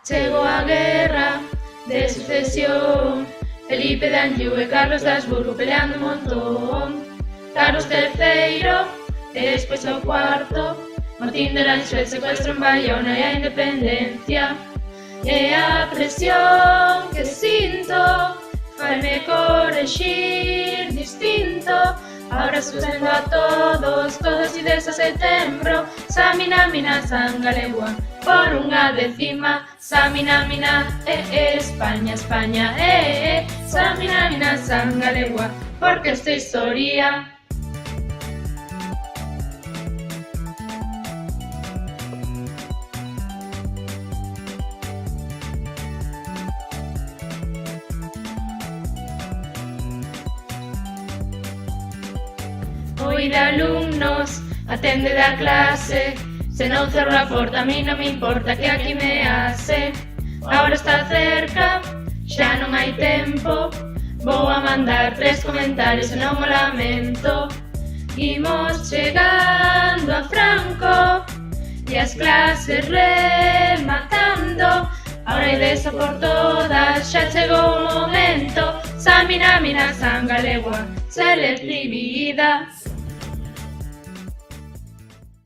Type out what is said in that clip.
Chegou a guerra de sucesión, Felipe de Anjou e Carlos de Habsburgo peleando un montón. Carlos III e despois o cuarto, Martín de Lanxo, secuestro en Bayona e a independencia. E a presión que sinto faime correxir distinto. Ahora suspendo a todos, todos e 10 de setembro. Samina, mina, sangalegua, por unha décima. Samina, mina, España, España, Samina, mina, sangalegua, porque esta historia. Oíd alumnos, atende da clase, se non cerro a porta a mí non me importa que aquí me hace. Ahora está cerca, xa non hai tempo, vou a mandar 3 comentarios e non o lamento. Imos chegando a Franco e as clases rematando. Ahora hai desa por todas, xa chegou o momento. Samina, mina, sangalegua, selectividade.